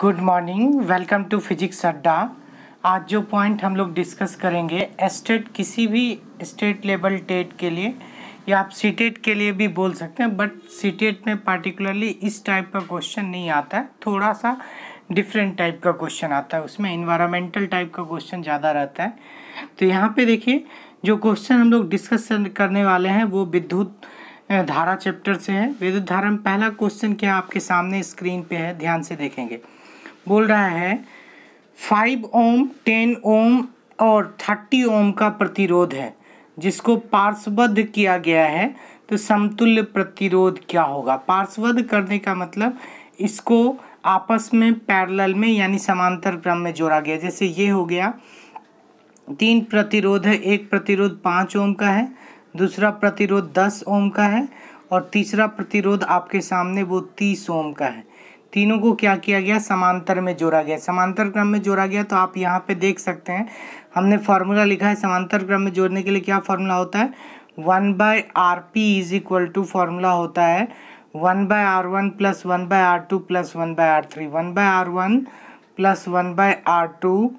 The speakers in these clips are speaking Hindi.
Good morning, welcome to physics Adda. आज जो पॉइंट हम लोग डिस्कस करेंगे, एस्टेट किसी भी स्टेट लेवल टेट के लिए या आप सीटेट के लिए भी बोल सकते हैं, बट सीटेट में पार्टिकुलरली इस टाइप का क्वेश्चन नहीं आता है, थोड़ा सा डिफरेंट टाइप का क्वेश्चन आता है, उसमें इन्वायरमेंटल टाइप का क्वेश्चन ज़्यादा रहता है। तो यहाँ पे देखिए जो क्वेश्चन हम लोग डिस्कस करने वाले हैं वो विद्युत धारा चैप्टर से है। विद्युत धारा में पहला क्वेश्चन क्या आपके सामने स्क्रीन पे है, ध्यान से देखेंगे। बोल रहा है 5 ओम, 10 ओम और 30 ओम का प्रतिरोध है जिसको पार्श्वबद्ध किया गया है, तो समतुल्य प्रतिरोध क्या होगा। पार्श्वबद्ध करने का मतलब इसको आपस में पैरेलल में यानी समांतर क्रम में जोड़ा गया। जैसे ये हो गया 3 प्रतिरोध है, एक प्रतिरोध 5 ओम का है, दूसरा प्रतिरोध 10 ओम का है और तीसरा प्रतिरोध आपके सामने वो 30 ओम का है। तीनों को क्या किया गया, समांतर में जोड़ा गया, समांतर क्रम में जोड़ा गया। तो आप यहाँ पे देख सकते हैं हमने फार्मूला लिखा है समांतर क्रम में जोड़ने के लिए। क्या फार्मूला होता है, 1/rp is equal to formula होता है 1/r1 plus 1/r2 plus 1/r3, 1/r1 plus 1/r2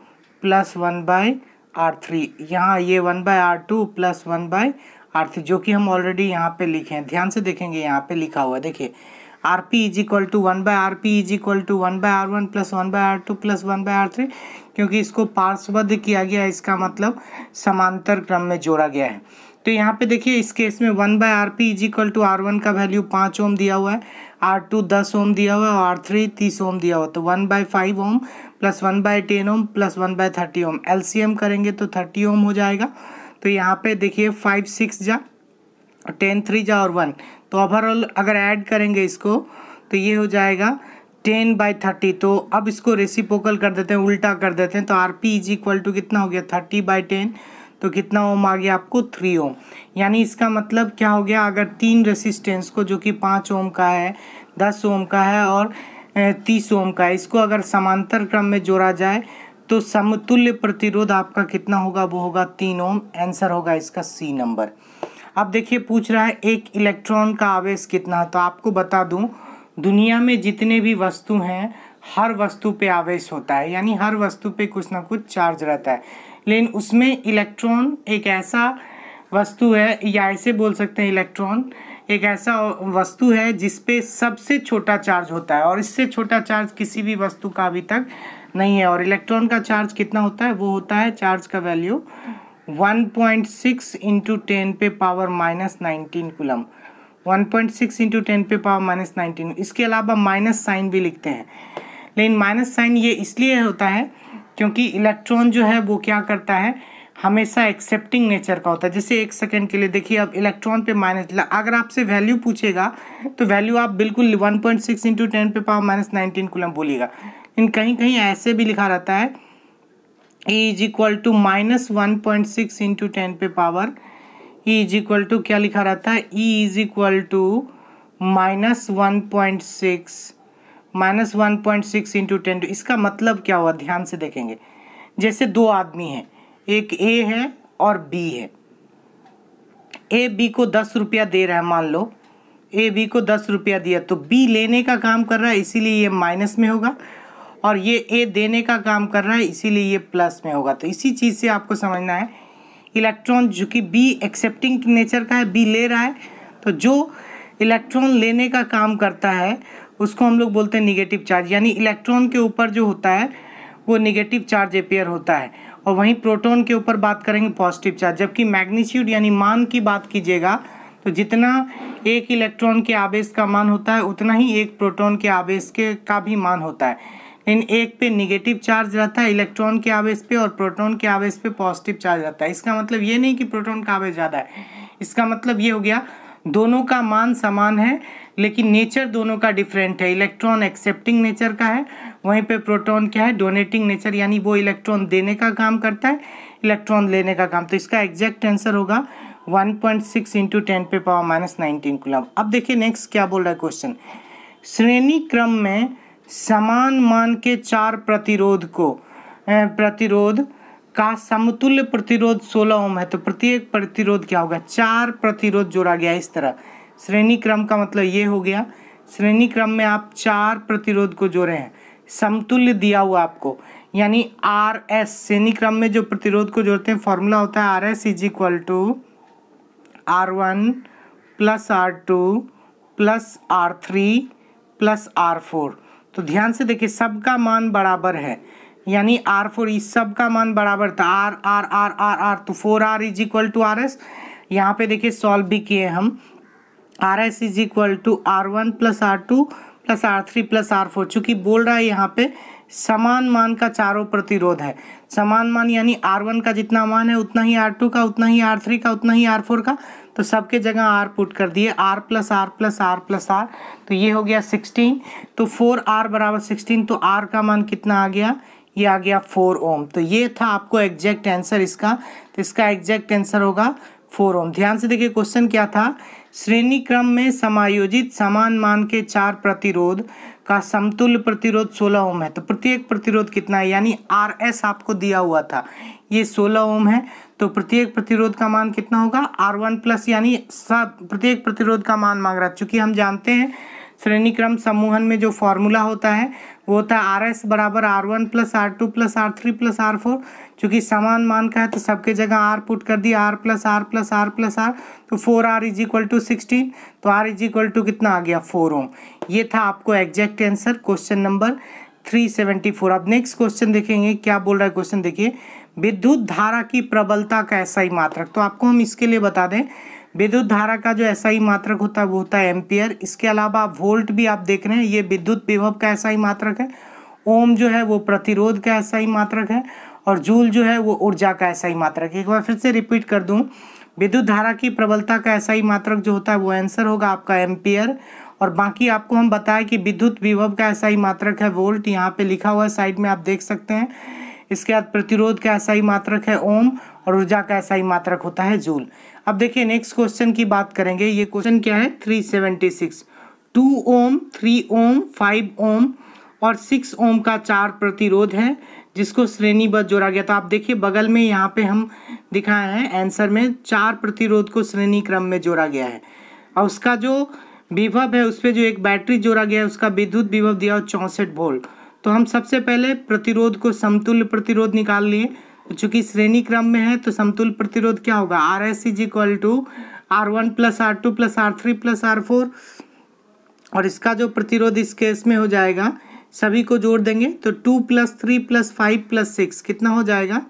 plus 1/r3। यहाँ ये 1/r2 प्लस 1/r3 जो कि हम ऑलरेडी यहाँ पे लिखे हैं, ध्यान से देखेंगे यहाँ पे लिखा हुआ है। देखिए Rp is equal to 1/rp is equal to 1/r1 plus 1/r2 plus 1/r3, क्योंकि इसको पार्श्वबद्ध किया गया, इसका मतलब समांतर क्रम में जोड़ा गया है। तो यहाँ पे देखिए इस केस में 1/rp is equal to R1 का वैल्यू 5 ओम दिया हुआ है, R2 10 ओम दिया हुआ है और R3 30 ओम दिया हुआ है। तो 1/5 ओम प्लस 1/10 ओम प्लस 1/30 ओम, LCM करेंगे तो 30 ओम हो जाएगा। तो यहाँ पे देखिए 5 6 जा 10 3 जा और 1, तो ओवरऑल अगर ऐड करेंगे इसको तो ये हो जाएगा 10/30। तो अब इसको रेसिप्रोकल कर देते हैं, उल्टा कर देते हैं। तो Rp इज इक्वल टू कितना हो गया 30/10, तो कितना ओम आ गया आपको 3 ओम। यानी इसका मतलब क्या हो गया, अगर 3 रेसिस्टेंस को जो कि 5 ओम का है, 10 ओम का है और 30 ओम का है, इसको अगर समांतर क्रम में जोड़ा जाए तो समतुल्य प्रतिरोध आपका कितना होगा, वो होगा 3 ओम। आंसर होगा इसका सी नंबर। अब देखिए पूछ रहा है एक इलेक्ट्रॉन का आवेश कितना है। तो आपको बता दूं दुनिया में जितने भी वस्तु हैं हर वस्तु पे आवेश होता है, यानी हर वस्तु पे कुछ ना कुछ चार्ज रहता है, लेकिन उसमें इलेक्ट्रॉन एक ऐसा वस्तु है, या ऐसे बोल सकते हैं इलेक्ट्रॉन एक ऐसा वस्तु है जिस पे सबसे छोटा चार्ज होता है और इससे छोटा चार्ज किसी भी वस्तु का अभी तक नहीं है। और इलेक्ट्रॉन का चार्ज कितना होता है, वो होता है चार्ज का वैल्यू 1.6 इंटू 10 पे पावर माइनस 19 कूलम, 1.6 इंटू 10 पे पावर माइनस 19। इसके अलावा माइनस साइन भी लिखते हैं, लेकिन माइनस साइन ये इसलिए होता है क्योंकि इलेक्ट्रॉन जो है वो क्या करता है, हमेशा एक्सेप्टिंग नेचर का होता है। जैसे एक सेकंड के लिए देखिए अब इलेक्ट्रॉन पे माइनस, अगर आपसे वैल्यू पूछेगा तो वैल्यू आप बिल्कुल 1.6 इंटू 10 पे पावर माइनस 19 कूलम बोलिएगा, लेकिन कहीं कहीं ऐसे भी लिखा रहता है E is equal to minus 1.6 into 10 पे power, E is equal to क्या लिखा रहता है, E is equal to minus 1.6 into 10। इसका मतलब क्या हुआ, ध्यान से देखेंगे। जैसे दो आदमी हैं, एक A है और B है, A B को 10 रुपया दे रहा है, मान लो A B को 10 रुपया दिया, तो B लेने का काम कर रहा है इसीलिए ये माइनस में होगा, और ये A देने का काम कर रहा है इसीलिए ये प्लस में होगा। तो इसी चीज़ से आपको समझना है इलेक्ट्रॉन जो कि B एक्सेप्टिंग नेचर का है, B ले रहा है, तो जो इलेक्ट्रॉन लेने का काम करता है उसको हम लोग बोलते हैं निगेटिव चार्ज, यानी इलेक्ट्रॉन के ऊपर जो होता है वो निगेटिव चार्ज अपेयर होता है, और वहीं प्रोटॉन के ऊपर बात करेंगे पॉजिटिव चार्ज। जबकि मैग्नीट्यूड यानी मान की बात कीजिएगा तो जितना एक इलेक्ट्रॉन के आवेश का मान होता है उतना ही एक प्रोटॉन के आवेश का भी मान होता है। इन एक पे निगेटिव चार्ज रहता है इलेक्ट्रॉन के आवेश पे और प्रोटॉन के आवेश पे पॉजिटिव चार्ज रहता है। इसका मतलब ये नहीं कि प्रोटॉन का आवेश ज़्यादा है, इसका मतलब ये हो गया दोनों का मान समान है लेकिन नेचर दोनों का डिफरेंट है। इलेक्ट्रॉन एक्सेप्टिंग नेचर का है, वहीं पे प्रोटॉन क्या है, डोनेटिंग नेचर, यानी वो इलेक्ट्रॉन देने का काम करता है, इलेक्ट्रॉन लेने का काम। तो इसका एग्जैक्ट आंसर होगा 1.6 इंटू 10 पे पावर माइनस 19 कूलम। अब देखिए नेक्स्ट क्या बोल रहा है क्वेश्चन, श्रेणी क्रम में समान मान के 4 प्रतिरोध का समतुल्य प्रतिरोध 16 ओम है। तो प्रत्येक प्रतिरोध क्या होगा, 4 प्रतिरोध जोड़ा गया इस तरह। श्रेणी क्रम का मतलब ये हो गया, श्रेणी क्रम में आप 4 प्रतिरोध को जोड़े हैं, समतुल्य दिया हुआ आपको, यानी आर एस श्रेणी क्रम में जो प्रतिरोध को जोड़ते हैं फॉर्मूला होता है R S is equal to R1 plus R2 plus R3 plus R4। तो ध्यान से देखिए सबका मान बराबर है, यानी R4 इस सब का मान बराबर था R R R R R, तो 4R is equal to R S. यहाँ पे देखिए सॉल्व भी किए हम, R S is equal to R1 plus R2 plus R3 plus R4। चूँकि बोल रहा है यहाँ पे समान मान का चारों प्रतिरोध है, समान मान यानी R1 का जितना मान है उतना ही R2 का, उतना ही R3 का, उतना ही R4 का, तो सबके जगह R पुट कर दिए, R plus R plus R plus R, तो ये हो गया 16। तो 4R बराबर 16, तो R का मान कितना आ गया, ये आ गया 4 ओम। तो ये था आपको एग्जैक्ट आंसर इसका, तो इसका एग्जैक्ट आंसर होगा 4 ओम। ध्यान से देखिए क्वेश्चन क्या था, श्रेणी क्रम में समायोजित समान मान के 4 प्रतिरोध का समतुल्य प्रतिरोध 16 ओम है। तो प्रत्येक प्रतिरोध कितना है, यानी आर एस आपको दिया हुआ था, ये 16 ओम है, तो प्रत्येक प्रतिरोध का मान कितना होगा R1 प्लस, यानी सब प्रत्येक प्रतिरोध का मान मांग रहा है। चूँकि हम जानते हैं श्रेणी क्रम समूहन में जो फॉर्मूला होता है वो होता है आर एस बराबर R1 plus R2 plus R3 plus R4। चूँकि समान मान का है तो सबके जगह R पुट कर दिया, R plus R plus R plus R, तो 4R इज इक्वल टू 16, तो R इज इक्वल टू कितना आ गया 4 ओम। ये था आपको एग्जैक्ट आंसर क्वेश्चन नंबर 374। अब नेक्स्ट क्वेश्चन देखेंगे क्या बोल रहा है क्वेश्चन, देखिए विद्युत धारा की प्रबलता का एसआई मात्रक। तो आपको हम इसके लिए बता दें, विद्युत धारा का जो एसआई मात्रक होता है वो होता है एम्पियर। इसके अलावा वोल्ट भी आप देख रहे हैं, ये विद्युत विभव का एसआई मात्रक है। ओम जो है वो प्रतिरोध का एसआई मात्रक है, और जूल जो है वो ऊर्जा का एसआई मात्रक है। एक बार फिर से रिपीट कर दूं, विद्युत धारा की प्रबलता का एसआई मात्रक जो होता है वो आंसर होगा आपका एम्पियर, और बाकी आपको हम बताएं कि विद्युत विभव का एसआई मात्रक है वोल्ट, यहाँ पे लिखा हुआ है साइड में आप देख सकते हैं। इसके बाद प्रतिरोध का एसआई मात्रक है ओम, और ऊर्जा का एसआई मात्रक होता है जूल। अब देखिए नेक्स्ट क्वेश्चन की बात करेंगे, ये क्वेश्चन क्या है 376। 2 ओम, 3 ओम, 5 ओम और 6 ओम का 4 प्रतिरोध है जिसको श्रेणीबद्ध जोड़ा गया। तो आप देखिए बगल में यहाँ पे हम दिखाए हैं आंसर में 4 प्रतिरोध को श्रेणी क्रम में जोड़ा गया है, और उसका जो विभव है उस पर जो एक बैटरी जोड़ा गया है उसका विद्युत विभव दिया 64 वोल्ट। तो हम सबसे पहले प्रतिरोध को समतुल्य प्रतिरोध निकाल लिए, चूँकि श्रेणी क्रम में है तो समतुल्य प्रतिरोध क्या होगा, R S is equal to R1 plus R2 plus R3 plus R4, और इसका जो प्रतिरोध इस केस में हो जाएगा सभी को जोड़ देंगे तो 2 प्लस 3 प्लस 5 प्लस 6 कितना हो जाएगा,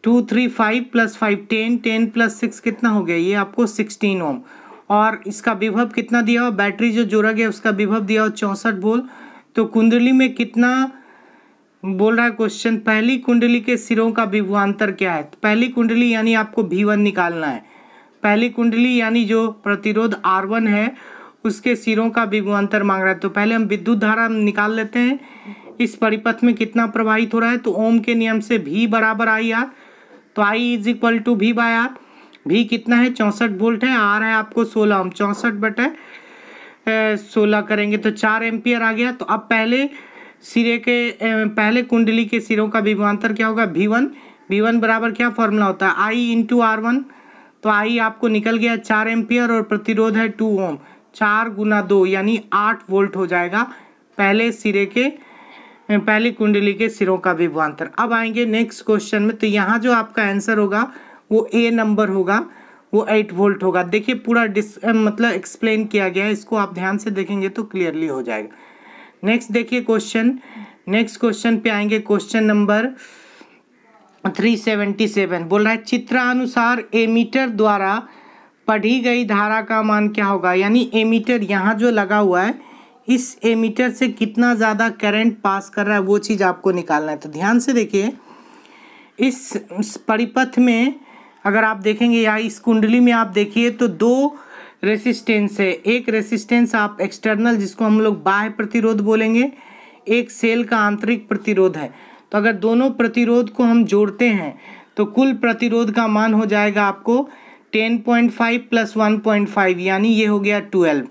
2 3 5 प्लस 5 10, 10 प्लस 6 कितना हो गया, ये आपको 16 ओम। और इसका विभव कितना दिया हो, बैटरी जो जोड़ा गया उसका विभव दिया हो 64 वोल्ट। तो कुंडली में कितना बोल रहा है क्वेश्चन, पहली कुंडली के सिरों का विभवांतर क्या है। तो पहली कुंडली यानी आपको V1 निकालना है, पहली कुंडली यानी जो प्रतिरोध R1 है उसके सिरों का विभवांतर मांग रहा है। तो पहले हम विद्युत धारा निकाल लेते हैं, इस परिपथ में कितना प्रवाहित हो रहा है, तो ओम के नियम से V बराबर आई आर, तो I is equal to V by R. V कितना है 64 वोल्ट है, R है आपको 16 ओम, 64/16 करेंगे तो 4 एम्पियर आ गया। तो अब पहले सिरे के पहले कुंडली के सिरों का विभवांतर क्या होगा V1, V1 बराबर क्या फॉर्मूला होता है I इंटू R1, तो I आपको निकल गया 4 एम्पियर, और प्रतिरोध है 2 ओम, 4 गुना 2 यानी 8 वोल्ट हो जाएगा पहले सिरे के पहली कुंडली के सिरों का विभवांतर। अब आएंगे नेक्स्ट क्वेश्चन में, तो यहाँ जो आपका आंसर होगा वो A नंबर होगा, वो 8 वोल्ट होगा। देखिए पूरा मतलब एक्सप्लेन किया गया है, इसको आप ध्यान से देखेंगे तो क्लियरली हो जाएगा। नेक्स्ट देखिए क्वेश्चन, नेक्स्ट क्वेश्चन पे आएंगे, क्वेश्चन नंबर 377 बोल रहा है चित्रानुसार एमीटर द्वारा पढ़ी गई धारा का मान क्या होगा, यानी एमीटर यहाँ जो लगा हुआ है इस एमीटर से कितना ज़्यादा करंट पास कर रहा है वो चीज़ आपको निकालना है। तो ध्यान से देखिए इस परिपथ में अगर आप देखेंगे या इस कुंडली में आप देखिए तो 2 रेसिस्टेंस है, एक रेसिस्टेंस आप एक्सटर्नल जिसको हम लोग बाह्य प्रतिरोध बोलेंगे, एक सेल का आंतरिक प्रतिरोध है। तो अगर दोनों प्रतिरोध को हम जोड़ते हैं तो कुल प्रतिरोध का मान हो जाएगा आपको 10.5 प्लस 1.5 यानी ये हो गया 12।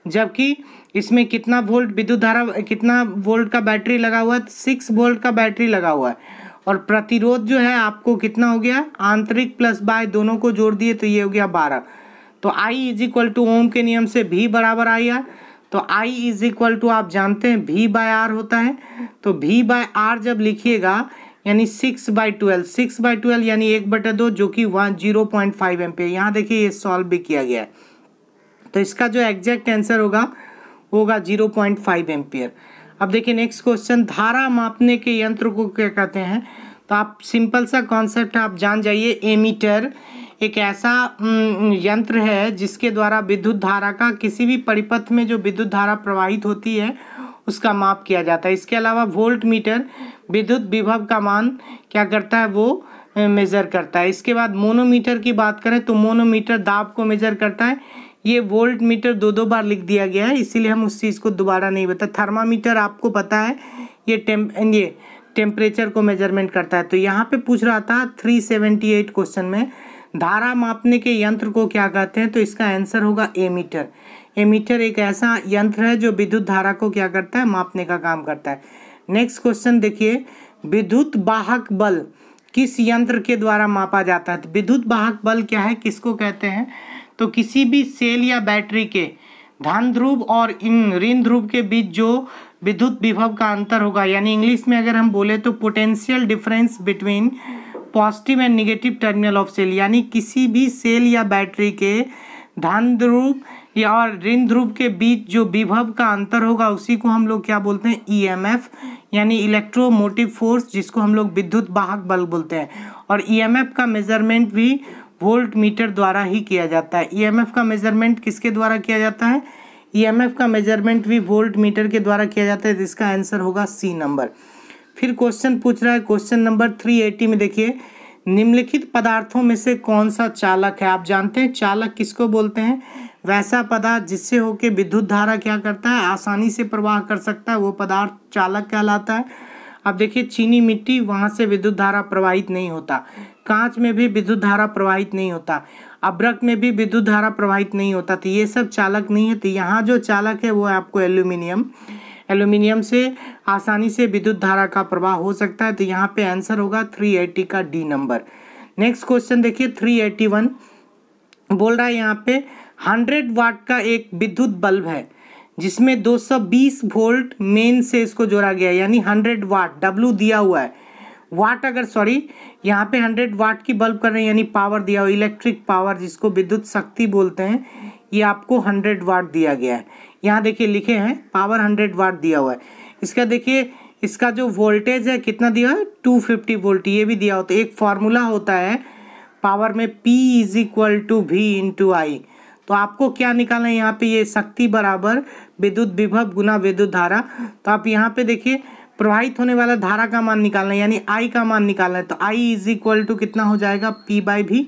जबकि इसमें कितना वोल्ट विद्युत धारा, कितना वोल्ट का बैटरी लगा हुआ है, 6 वोल्ट का बैटरी लगा हुआ है, और प्रतिरोध जो है आपको कितना हो गया, आंतरिक प्लस बाह्य दोनों को जोड़ दिए तो ये हो गया 12। तो I is equal two ohm के नियम से V बराबर आई आर, तो I इज इक्वल टू आप जानते हैं V/R होता है, तो V/R जब लिखिएगा यानी 6/12, 6/12 यानी 1/2 जो कि 0.5 एम्पियर। यहाँ देखिए ये सॉल्व भी किया गया है, तो इसका जो एग्जैक्ट आंसर होगा 0.5 एम्पियर। अब देखिए नेक्स्ट क्वेश्चन, धारा मापने के यंत्र को क्या कहते हैं? तो आप सिंपल सा कॉन्सेप्ट आप जान जाइए। एमीटर एक ऐसा यंत्र है जिसके द्वारा विद्युत धारा का किसी भी परिपथ में जो विद्युत धारा प्रवाहित होती है उसका माप किया जाता है। इसके अलावा वोल्ट मीटर विद्युत विभव का मान क्या करता है, वो मेज़र करता है। इसके बाद मोनोमीटर की बात करें तो मोनोमीटर दाब को मेज़र करता है। ये वोल्ट मीटर दो बार लिख दिया गया है, इसीलिए हम उस चीज़ को दोबारा नहीं बता। थर्मामीटर आपको पता है ये टेम्परेचर को मेजरमेंट करता है। तो यहाँ पे पूछ रहा था 378 क्वेश्चन में धारा मापने के यंत्र को क्या कहते हैं? तो इसका आंसर होगा एमीटर। एमीटर एक ऐसा यंत्र है जो विद्युत धारा को क्या करता है, मापने का काम करता है। नेक्स्ट क्वेश्चन देखिए, विद्युत वाहक बल किस यंत्र के द्वारा मापा जाता है? तो विद्युत वाहक बल क्या है, किसको कहते हैं? तो किसी भी सेल या बैटरी के धन ध्रुव और ऋण ध्रुव के बीच जो विद्युत विभव का अंतर होगा, यानी इंग्लिश में अगर हम बोले तो potential difference between positive and negative terminal of cell, यानी किसी भी सेल या बैटरी के धन ध्रुव या और ऋण ध्रुव के बीच जो विभव का अंतर होगा उसी को हम लोग क्या बोलते हैं, ईएमएफ, यानी इलेक्ट्रोमोटिव फोर्स, जिसको हम लोग विद्युत वाहक बल बोलते हैं। और ईएमएफ का मेजरमेंट भी वोल्ट मीटर द्वारा ही किया जाता है। ईएमएफ का मेजरमेंट किसके द्वारा किया जाता है? ईएमएफ का मेजरमेंट भी वोल्ट मीटर के द्वारा किया जाता है, जिसका आंसर होगा सी नंबर। फिर क्वेश्चन पूछ रहा है क्वेश्चन नंबर 380 में देखिए, निम्नलिखित पदार्थों में से कौन सा चालक है? आप जानते हैं चालक किसको बोलते हैं? वैसा पदार्थ जिससे होके विद्युत धारा क्या करता है, आसानी से प्रवाह कर सकता है, वो पदार्थ चालक कहलाता है। अब देखिए चीनी मिट्टी, वहाँ से विद्युत धारा प्रवाहित नहीं होता। कांच में भी विद्युत धारा प्रवाहित नहीं होता। अभ्रक में भी विद्युत धारा प्रवाहित नहीं होता। तो ये सब चालक नहीं है। तो यहाँ जो चालक है वो है आपको एल्यूमिनियम से आसानी से विद्युत धारा का प्रवाह हो सकता है। तो यहाँ पे आंसर होगा 380 का डी नंबर। नेक्स्ट क्वेश्चन देखिए 381 बोल रहा है यहाँ पे 100 वाट का एक विद्युत बल्ब है जिसमें 220 वोल्ट मेन से इसको जोड़ा गया है, यानी 100 वाट, डब्लू दिया हुआ है। वाट यहाँ पे 100 वाट की बल्ब कर रहे हैं, यानी पावर दिया हुआ, इलेक्ट्रिक पावर जिसको विद्युत शक्ति बोलते हैं, ये आपको 100 वाट दिया गया है। यहाँ देखिए लिखे हैं पावर 100 वाट दिया हुआ है। इसका देखिए इसका जो वोल्टेज है कितना दिया है, 250 वोल्ट, ये भी दिया होता है। एक फार्मूला होता है पावर में P = V/I। तो आपको क्या निकालना है यहाँ पे, ये शक्ति बराबर विद्युत विभव गुना विद्युत धारा। तो आप यहाँ पे देखिए प्रवाहित होने वाला धारा का मान निकालना है, यानी I का मान निकालना है। तो I = कितना हो जाएगा, P/V।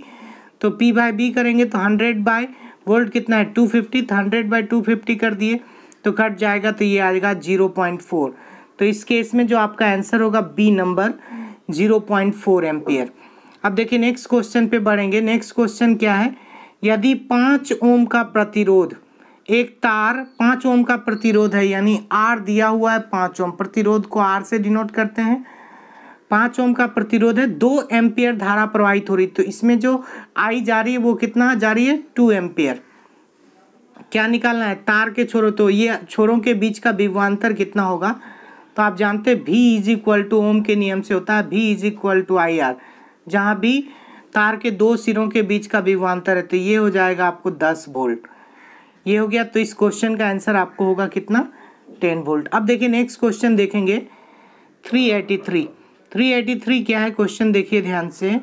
तो P/V करेंगे तो 100 वोल्ट कितना है, 250। तो 100/250 कर दिए तो कट जाएगा, तो ये आएगा 0.4। तो इस केस में जो आपका आंसर होगा बी नंबर 0.4 एम्पियर। अब देखिए नेक्स्ट क्वेश्चन पे बढ़ेंगे। नेक्स्ट क्वेश्चन क्या है, यदि 5 ओम का प्रतिरोध, एक तार 5 ओम का प्रतिरोध है, यानी R दिया हुआ है 5 ओम, प्रतिरोध को R से डिनोट करते हैं। 5 ओम का प्रतिरोध है, 2 एम्पियर धारा प्रवाहित हो रही, तो इसमें जो I जा रही है वो कितना जा रही है, 2 एम्पियर। क्या निकालना है, तार के छोरों, तो ये छोरों के बीच का विभवांतर कितना होगा? तो आप जानते हैं V = ओम के नियम से होता है V = IR, जहाँ भी तार के 2 सिरों के बीच का विभवांतर है। तो ये हो जाएगा आपको 10 वोल्ट, ये हो गया। तो इस क्वेश्चन का आंसर आपको होगा कितना, 10 वोल्ट। अब देखिए नेक्स्ट क्वेश्चन देखेंगे 383 क्या है क्वेश्चन, देखिए ध्यान से।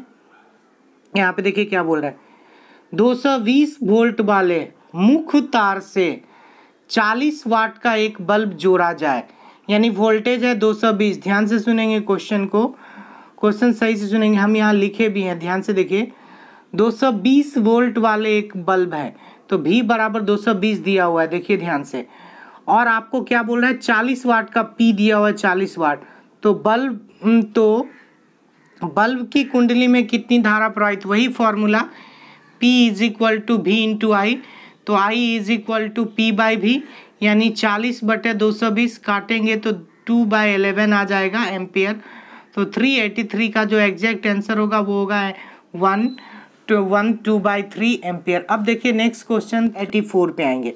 यहाँ पे देखिए क्या बोल रहा है, 220 वोल्ट वाले मुख्य तार से 40 वाट का एक बल्ब जोड़ा जाए, यानी वोल्टेज है 220। ध्यान से सुनेंगे क्वेश्चन को, क्वेश्चन सही से सुनेंगे, हम यहाँ लिखे भी हैं, ध्यान से देखिए। 220 वोल्ट वाले एक बल्ब है, तो V = 220 दिया हुआ है, देखिए ध्यान से। और आपको क्या बोल रहा है, 40 वाट का P दिया हुआ है, 40 वाट। तो बल्ब की कुंडली में कितनी धारा प्रवाहित, वही फॉर्मूला P = V/I। तो I = P/V, यानी 40/220 काटेंगे तो 2/11 आ जाएगा एम्पियर। तो 383 का जो एग्जैक्ट आंसर होगा वो होगा 1/2/3 एम्पियर। अब देखिए नेक्स्ट क्वेश्चन 84 पे आएंगे।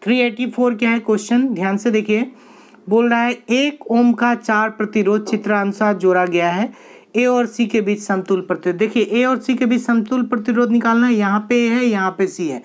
384 क्या है क्वेश्चन, ध्यान से देखिए। बोल रहा है 1 ओम का 4 प्रतिरोध चित्रानुसार जोड़ा गया है, ए और सी के बीच समतुल्य प्रतिरोध। देखिए ए और सी के बीच समतुल्य प्रतिरोध निकालना है, यहाँ पे ए है यहाँ पे सी है,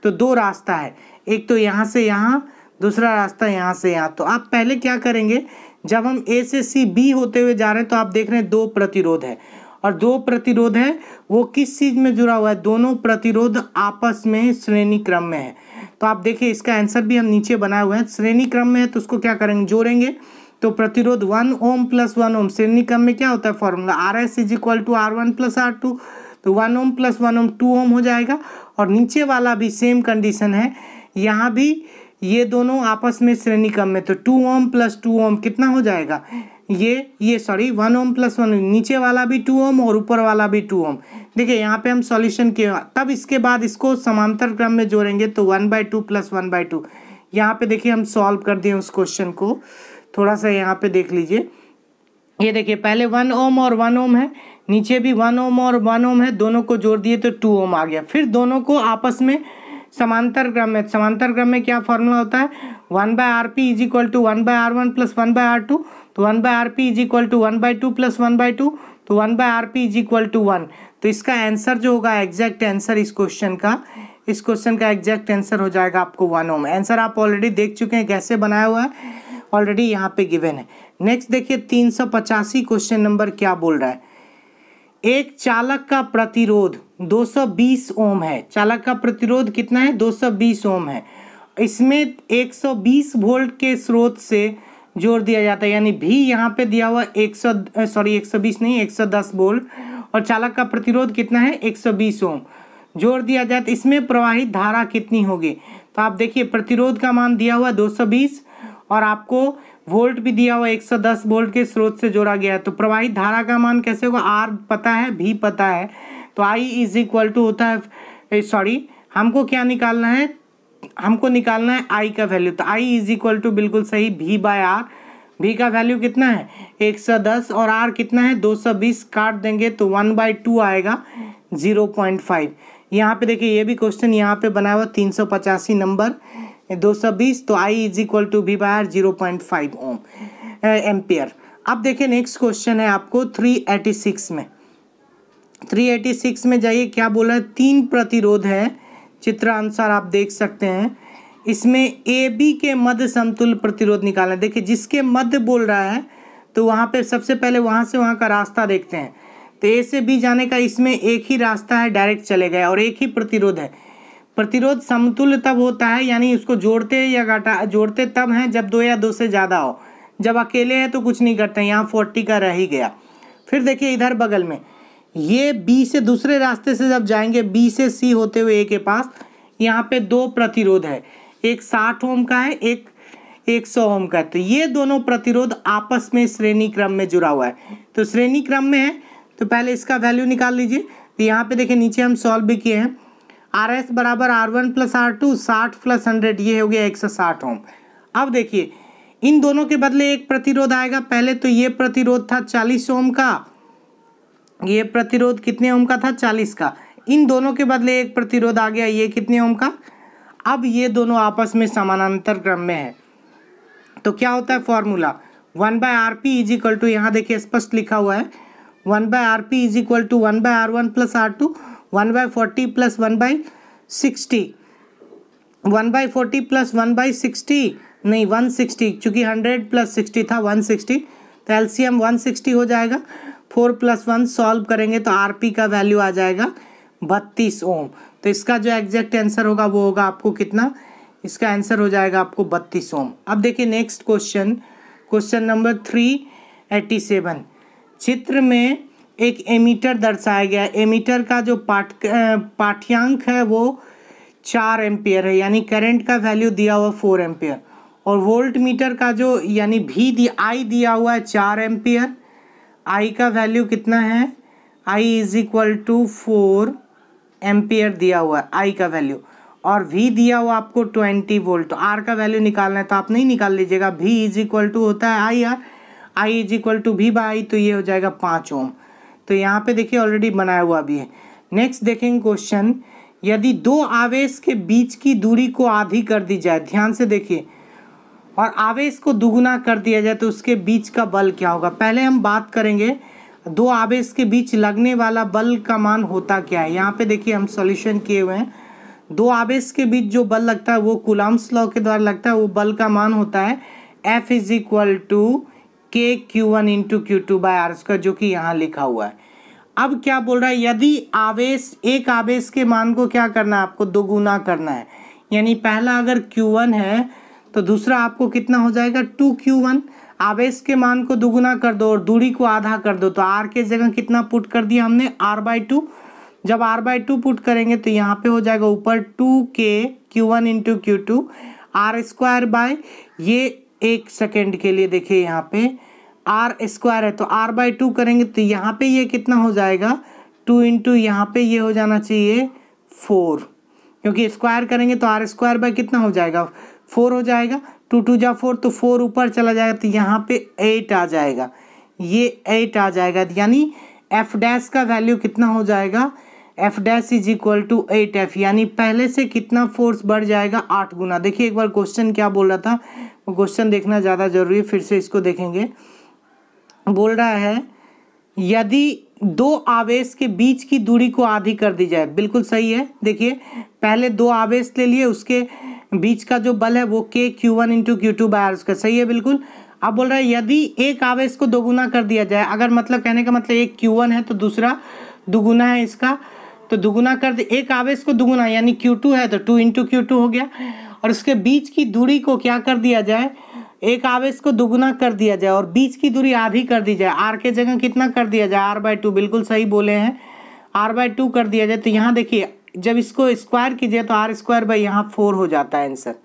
तो दो रास्ता है, एक तो यहाँ से यहाँ, दूसरा रास्ता यहाँ से यहाँ। तो आप पहले क्या करेंगे, जब हम ए से सी बी होते हुए जा रहे हैं तो आप देख रहे हैं 2 प्रतिरोध है, और 2 प्रतिरोध है वो किस चीज में जुड़ा हुआ है, दोनों प्रतिरोध आपस में श्रेणी क्रम में है। तो आप देखिए इसका आंसर भी हम नीचे बनाए हुए हैं, श्रेणी क्रम में है तो उसको क्या करेंगे, जोड़ेंगे। तो प्रतिरोध 1 ओम प्लस 1 ओम, श्रेणी क्रम में क्या होता है formula, RS is equal to R1 plus R2, तो 1 ओम प्लस 1 ओम 2 ओम हो जाएगा। और नीचे वाला भी सेम कंडीशन है, यहाँ भी ये दोनों आपस में श्रेणी क्रम में, तो 2 ओम प्लस 2 ओम कितना हो जाएगा, ये सॉरी 1 ओम प्लस 1, नीचे वाला भी 2 ओम और ऊपर वाला भी 2 ओम। देखिए यहाँ पे हम सॉल्यूशन किए, तब इसके बाद इसको समांतर क्रम में जोड़ेंगे तो 1/2 प्लस 1/2। यहाँ पे देखिए हम सॉल्व कर दिए उस क्वेश्चन को, थोड़ा सा यहाँ पे देख लीजिए। ये देखिए पहले 1 ओम और 1 ओम है, नीचे भी 1 ओम और 1 ओम है, दोनों को जोड़ दिए तो 2 ओम आ गया। फिर दोनों को आपस में समांतर क्रम में क्या फॉर्मूला होता है, 1/Rp is equal to 1/R1 plus 1/R2, तो 1/Rp is equal to 1/2 plus 1/2, तो 1/Rp इज इक्वल टू 1। तो इसका आंसर जो होगा, एग्जैक्ट आंसर इस क्वेश्चन का एग्जैक्ट आंसर हो जाएगा आपको 1 ओम। आंसर आप ऑलरेडी देख चुके हैं कैसे बनाया हुआ है, ऑलरेडी यहाँ पे गिवन है। नेक्स्ट देखिए 385 क्वेश्चन नंबर क्या बोल रहा है, एक चालक का प्रतिरोध 220 ओम है, चालक का प्रतिरोध कितना है, 220 ओम है, इसमें 120 वोल्ट के स्रोत से जोड़ दिया जाता है, यानी भी यहाँ पे दिया हुआ 120 नहीं 110 वोल्ट, और चालक का प्रतिरोध कितना है 120 ओम, जोड़ दिया जाए तो इसमें प्रवाहित धारा कितनी होगी। तो आप देखिए प्रतिरोध का मान दिया हुआ 220 और आपको वोल्ट भी दिया हुआ 110 वोल्ट के स्रोत से जोड़ा गया है, तो प्रवाहित धारा का मान कैसे होगा, आर पता है भी पता है, तो आई इज इक्वल टू होता है हमको क्या निकालना है, हमको निकालना है आई का वैल्यू, तो आई इज इक्वल टू बिल्कुल सही V/R, भी का वैल्यू कितना है 110 और आर कितना है 220, काट देंगे तो 1/2 आएगा 0.5। यहाँ पे देखिए ये भी क्वेश्चन यहाँ पे बना हुआ 385 नंबर 220, तो I is equal to V/R 0.5 ohm ampere. अब देखिए नेक्स्ट क्वेश्चन है आपको 386 में जाइए, क्या बोला है, 3 प्रतिरोध है, चित्रानुसार आप देख सकते हैं, इसमें ए बी के मध्य समतुल्य प्रतिरोध निकालना है। देखिए जिसके मध्य बोल रहा है तो वहाँ पे सबसे पहले वहाँ से वहाँ का रास्ता देखते हैं, तो ए से बी जाने का इसमें एक ही रास्ता है, डायरेक्ट चले गए, और एक ही प्रतिरोध है। प्रतिरोध समतुल्य तब होता है, यानी उसको जोड़ते या जोड़ते तब हैं जब 2 या 2 से ज़्यादा हो, जब अकेले हैं तो कुछ नहीं करते, यहाँ 40 का रह ही गया। फिर देखिए इधर बगल में ये बी से दूसरे रास्ते से जब जाएंगे, बी से सी होते हुए ए के पास, यहाँ पे 2 प्रतिरोध है, एक 60 ओम का है, एक 100 ओम का है, तो ये दोनों प्रतिरोध आपस में श्रेणी क्रम में जुड़ा हुआ है। तो श्रेणी क्रम में है तो पहले इसका वैल्यू निकाल लीजिए। तो यहाँ पे देखिए नीचे हम सॉल्व भी किए हैं, RS बराबर R1 प्लस R2, 60 प्लस 100 ये हो गया 160 ओम। अब देखिए इन दोनों के बदले एक प्रतिरोध आएगा, पहले तो ये प्रतिरोध था 40 ओम का, ये प्रतिरोध कितने ओम का था 40 का, इन दोनों के बदले एक प्रतिरोध आ गया, ये कितने ओम का। अब ये दोनों आपस में समानांतर क्रम में है, तो क्या होता है formula, 1/Rp is equal to, यहाँ देखिए स्पष्ट लिखा हुआ है, 1/Rp is equal to 1/R1 plus R2, 1/40 plus 1/60, 1/40 plus 1/60 नहीं 160, चूँकि 100 प्लस 60 था 160, तो एलसीएम 160 हो जाएगा। 4 + 1 सॉल्व करेंगे तो आरपी का वैल्यू आ जाएगा 32 ओम। तो इसका जो एग्जैक्ट आंसर होगा वो होगा आपको कितना, इसका आंसर हो जाएगा आपको 32 ओम। अब देखिए नेक्स्ट क्वेश्चन नंबर 387। चित्र में एक एमीटर दर्शाया गया है, एमीटर का जो पाठ्यांक है वो 4 एम्पियर है, यानी करंट का वैल्यू दिया हुआ 4 एम्पियर, और वोल्ट मीटर का जो यानी आई दिया हुआ है 4 एम्पियर, आई का वैल्यू कितना है, आई इज इक्वल टू 4 एम्पियर दिया हुआ है आई का वैल्यू, और V दिया हुआ आपको 20 वोल्ट। तो R का वैल्यू निकालना है तो आप नहीं निकाल लीजिएगा, V इज इक्वल टू होता है आई आर, आई इज इक्वल टू V/I, तो ये हो जाएगा 5 ओम। तो यहाँ पे देखिए ऑलरेडी बनाया हुआ भी है। नेक्स्ट देखेंगे क्वेश्चन यदि दो आवेश के बीच की दूरी को आधी कर दी जाए, ध्यान से देखिए, और आवेश को दुगुना कर दिया जाए तो उसके बीच का बल क्या होगा। पहले हम बात करेंगे दो आवेश के बीच लगने वाला बल का मान होता क्या है। यहाँ पे देखिए हम सॉल्यूशन किए हुए हैं। दो आवेश के बीच जो बल लगता है वो कूलम्ब्स लॉ के द्वारा लगता है। वो बल का मान होता है F = KQ1 × Q2/r², जो कि यहाँ लिखा हुआ है। अब क्या बोल रहा है, यदि एक आवेश के मान को क्या करना है, आपको दोगुना करना है। यानी पहला अगर Q1 है तो दूसरा आपको कितना हो जाएगा 2Q1। आवेश के मान को दुगुना कर दो और दूरी को आधा कर दो, तो r के जगह कितना पुट कर दिया हमने, r/2। जब r/2 पुट करेंगे तो यहाँ पे हो जाएगा ऊपर 2KQ1 × Q2 r², ये 1 सेकेंड के लिए देखिए यहाँ पे r² है तो r/2 करेंगे तो यहाँ पे ये कितना हो जाएगा 2 × यहाँ पे ये हो जाना चाहिए 4, क्योंकि स्क्वायर करेंगे तो r² कितना हो जाएगा 4 हो जाएगा। 2 × 2 = 4, तो 4 ऊपर चला जाएगा तो यहाँ पे 8 आ जाएगा, ये 8 आ जाएगा। यानी f' का वैल्यू कितना हो जाएगा, f' = 8f, यानी पहले से कितना फोर्स बढ़ जाएगा 8 गुना। देखिए एक बार क्वेश्चन क्या बोल रहा था, वो क्वेश्चन देखना ज़्यादा जरूरी है, फिर से इसको देखेंगे। बोल रहा है यदि दो आवेश के बीच की दूरी को आधी कर दी जाए, बिल्कुल सही है। देखिए पहले दो आवेश ले लिए, उसके बीच का जो बल है वो KQ1 × Q2/r², सही है बिल्कुल। अब बोल रहा है यदि एक आवेश को दोगुना कर दिया जाए, अगर मतलब कहने का मतलब एक Q1 है तो दूसरा दुगुना है इसका, तो दुगुना कर दे, एक आवेश को दुगुना यानी Q2 है तो 2 × Q2 हो गया, और उसके बीच की दूरी को क्या कर दिया जाए, एक आवेश को दुगुना कर दिया जाए और बीच की दूरी आधी कर दी जाए, r के जगह कितना कर दिया जाए r/2, बिल्कुल सही बोले हैं, r/2 कर दिया जाए। तो यहाँ देखिए जब इसको स्क्वायर कीजिए तो r² यहाँ 4 हो जाता है आंसर,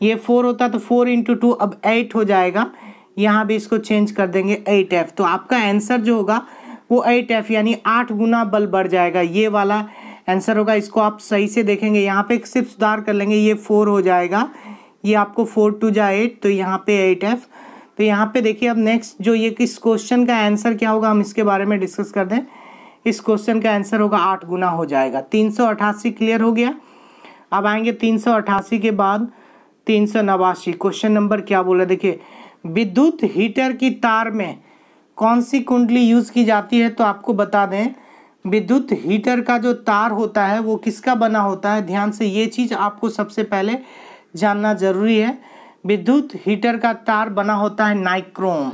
ये 4 होता तो 4 × 2 अब 8 हो जाएगा, यहाँ भी इसको चेंज कर देंगे 8f, तो आपका आंसर जो होगा वो 8f यानी 8 गुना बल बढ़ जाएगा, ये वाला आंसर होगा। इसको आप सही से देखेंगे, यहाँ पे सिर्फ सुधार कर लेंगे, ये 4 हो जाएगा, ये आपको 4 × 2 = 8, तो यहाँ पे 8f। तो यहाँ पे देखिए अब नेक्स्ट जो ये किस क्वेश्चन का आंसर क्या होगा हम इसके बारे में डिस्कस कर दें। इस क्वेश्चन का आंसर होगा 8 गुना हो जाएगा। 388 क्लियर हो गया। अब आएंगे 388 के बाद 389। क्वेश्चन नंबर क्या बोला, देखिए विद्युत हीटर की तार में कौन सी कुंडली यूज़ की जाती है। तो आपको बता दें विद्युत हीटर का जो तार होता है वो किसका बना होता है। ध्यान से ये चीज़ आपको सबसे पहले जानना जरूरी है। विद्युत हीटर का तार बना होता है नाइक्रोम।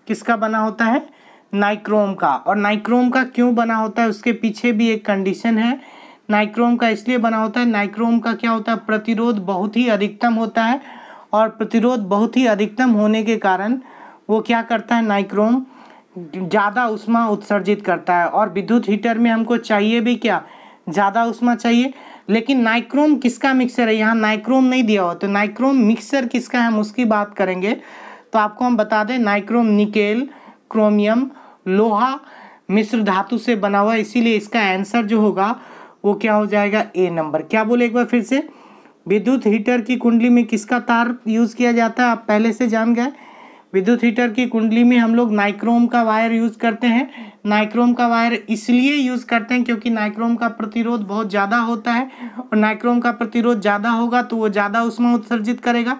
किसका बना होता है, नाइक्रोम का। और नाइक्रोम का क्यों बना होता है उसके पीछे भी एक कंडीशन है। नाइक्रोम का इसलिए बना होता है, नाइक्रोम का क्या होता है, प्रतिरोध बहुत ही अधिकतम होता है, और प्रतिरोध बहुत ही अधिकतम होने के कारण वो क्या करता है, नाइक्रोम ज़्यादा ऊष्मा उत्सर्जित करता है। और विद्युत हीटर में हमको चाहिए भी क्या, ज़्यादा ऊष्मा चाहिए। लेकिन नाइक्रोम किसका मिक्सर है, यहाँ नाइक्रोम नहीं दिया हुआ, तो नाइक्रोम मिक्सर किसका है हम उसकी बात करेंगे। तो आपको हम बता दें नाइक्रोम निकेल, क्रोमियम, लोहा मिश्र धातु से बना हुआ है, इसीलिए इसका आंसर जो होगा वो क्या हो जाएगा, ए नंबर। क्या बोले एक बार फिर से, विद्युत हीटर की कुंडली में किसका तार यूज़ किया जाता है, आप पहले से जान गए। विद्युत हीटर की कुंडली में हम लोग नाइक्रोम का वायर यूज़ करते हैं। नाइक्रोम का वायर इसलिए यूज़ करते हैं क्योंकि नाइक्रोम का प्रतिरोध बहुत ज़्यादा होता है, और नाइक्रोम का प्रतिरोध ज़्यादा होगा तो वो ज़्यादा ऊष्मा उत्सर्जित करेगा।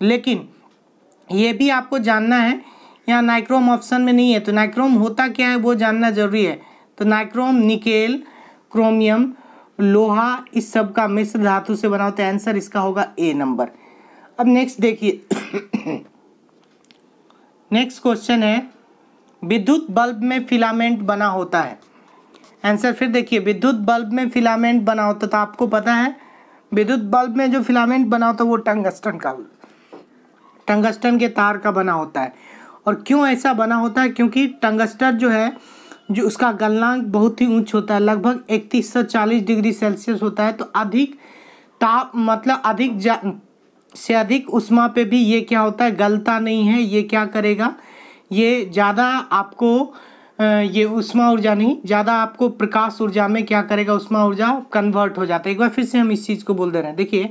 लेकिन ये भी आपको जानना है, यहाँ नाइक्रोम ऑप्शन में नहीं है, तो नाइक्रोम होता क्या है वो जानना जरूरी है। तो नाइक्रोम निकेल, क्रोमियम, लोहा इस सब का मिश्र धातु से बना होता है, आंसर इसका होगा ए नंबर। अब नेक्स्ट देखिए नेक्स्ट क्वेश्चन है, विद्युत बल्ब में फिलामेंट बना होता है। आंसर फिर देखिए, विद्युत बल्ब में फिलामेंट बना होता है, तो आपको पता है विद्युत बल्ब में जो फिलामेंट बना होता है वो टंगस्टन के तार का बना होता है। और क्यों ऐसा बना होता है, क्योंकि टंगस्टन जो है जो उसका गलनांक बहुत ही ऊंच होता है, लगभग 3140 डिग्री सेल्सियस होता है। तो अधिक ताप मतलब अधिक ऊष्मा पे भी ये क्या होता है, गलता नहीं है। ये क्या करेगा, ये ज़्यादा आपको ये ऊष्मा ऊर्जा नहीं, ज़्यादा आपको प्रकाश ऊर्जा में क्या करेगा, ऊष्मा ऊर्जा कन्वर्ट हो जाता है। एक बार फिर से हम इस चीज़ को बोल दे रहे हैं। देखिए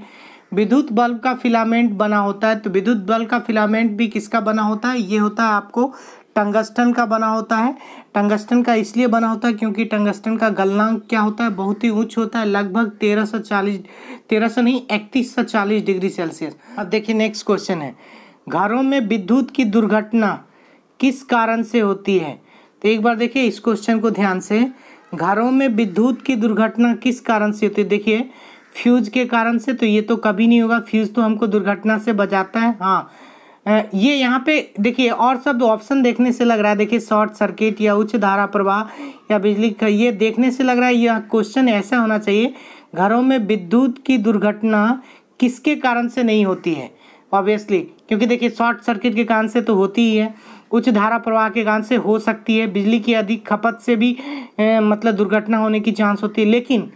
विद्युत बल्ब का फिलामेंट बना होता है, तो विद्युत बल्ब का फिलामेंट भी किसका बना होता है, ये होता है आपको टंगस्टन का बना होता है। टंगस्टन का इसलिए बना होता है क्योंकि टंगस्टन का गलनांक क्या होता है, बहुत ही उच्च होता है, लगभग 3140 डिग्री सेल्सियस। अब देखिए नेक्स्ट क्वेश्चन है, घरों में विद्युत की दुर्घटना किस कारण से होती है। तो एक बार देखिए इस क्वेश्चन को ध्यान से, घरों में विद्युत की दुर्घटना किस कारण से होती है। देखिए फ्यूज के कारण से, तो ये तो कभी नहीं होगा, फ्यूज तो हमको दुर्घटना से बचाता है। हाँ ये यहाँ पे देखिए और सब ऑप्शन देखने से लग रहा है, देखिए शॉर्ट सर्किट या उच्च धारा प्रवाह या बिजली का, ये देखने से लग रहा है यह क्वेश्चन ऐसा होना चाहिए, घरों में विद्युत की दुर्घटना किसके कारण से नहीं होती है। ऑब्वियसली क्योंकि देखिए शॉर्ट सर्किट के कारण से तो होती ही है, उच्च धारा प्रवाह के कारण से हो सकती है, बिजली की अधिक खपत से भी मतलब दुर्घटना होने की चांस होती है, लेकिन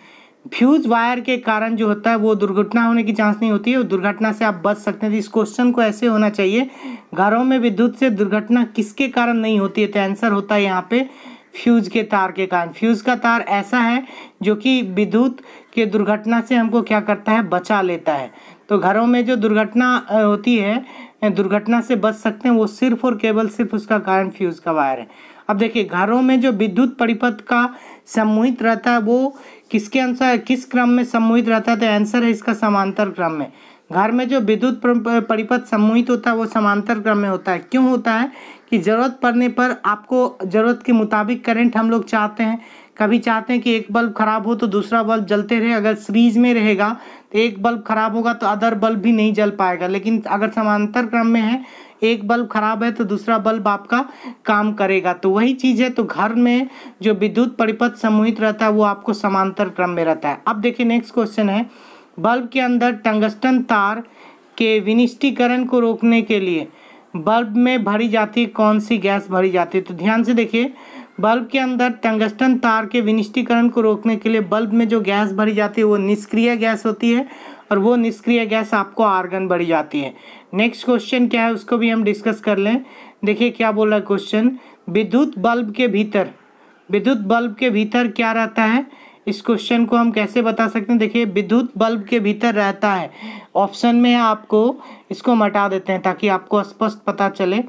फ्यूज वायर के कारण जो होता है वो दुर्घटना होने की चांस नहीं होती है, दुर्घटना से आप बच सकते हैं। तो इस क्वेश्चन को ऐसे होना चाहिए, घरों में विद्युत से दुर्घटना किसके कारण नहीं होती है। तो आंसर होता है यहाँ पे फ्यूज के तार के कारण। फ्यूज का तार ऐसा है जो कि विद्युत के दुर्घटना से हमको क्या करता है, बचा लेता है। तो घरों में जो दुर्घटना होती है, दुर्घटना से बच सकते हैं, वो सिर्फ और केवल सिर्फ उसका कारण फ्यूज का वायर है। अब देखिए घरों में जो विद्युत परिपथ का सम्मोहित रहता है वो किसके अनुसार, किस क्रम में सम्मोहित रहता है। तो आंसर है इसका समांतर क्रम में। घर में जो विद्युत परिपथ सम्मोहित होता है वो समांतर क्रम में होता है। क्यों होता है कि ज़रूरत पड़ने पर आपको ज़रूरत के मुताबिक करंट हम लोग चाहते हैं, कभी चाहते हैं कि एक बल्ब खराब हो तो दूसरा बल्ब जलते रहे, अगर सीरीज में रहेगा तो एक बल्ब खराब होगा तो अदर बल्ब भी नहीं जल पाएगा, लेकिन अगर समांतर क्रम में है एक बल्ब खराब है तो दूसरा बल्ब आपका काम करेगा। तो वही चीज़ है, तो घर में जो विद्युत परिपथ सम्मोहित रहता है वो आपको समांतर क्रम में रहता है। अब देखिए नेक्स्ट क्वेश्चन है, बल्ब के अंदर टंगस्टन तार के विनिष्टीकरण को रोकने के लिए बल्ब में भरी जाती है कौन सी गैस भरी जाती है। तो ध्यान से देखिए, बल्ब के अंदर टंगस्टन तार के विनिष्टीकरण को रोकने के लिए बल्ब में जो गैस भरी जाती है वो निष्क्रिय गैस होती है, और वो निष्क्रिय गैस आपको आर्गन भरी जाती है। नेक्स्ट क्वेश्चन क्या है उसको भी हम डिस्कस कर लें। देखिए क्या बोल रहा है क्वेश्चन, विद्युत बल्ब के भीतर क्या रहता है। इस क्वेश्चन को हम कैसे बता सकते हैं। देखिए विद्युत बल्ब के भीतर रहता है, ऑप्शन में आपको इसको हटा देते हैं ताकि आपको स्पष्ट पता चले।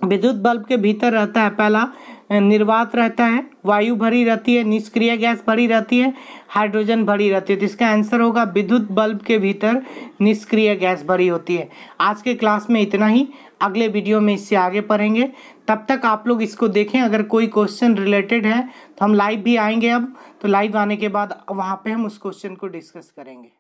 विद्युत बल्ब के भीतर रहता है, पहला निर्वात रहता है, वायु भरी रहती है, निष्क्रिय गैस भरी रहती है, हाइड्रोजन भरी रहती है। तो इसका आंसर होगा विद्युत बल्ब के भीतर निष्क्रिय गैस भरी होती है। आज के क्लास में इतना ही, अगले वीडियो में इससे आगे पढ़ेंगे। तब तक आप लोग इसको देखें, अगर कोई क्वेश्चन रिलेटेड है तो हम लाइव भी आएंगे अब, तो लाइव आने के बाद वहाँ पे हम उस क्वेश्चन को डिस्कस करेंगे।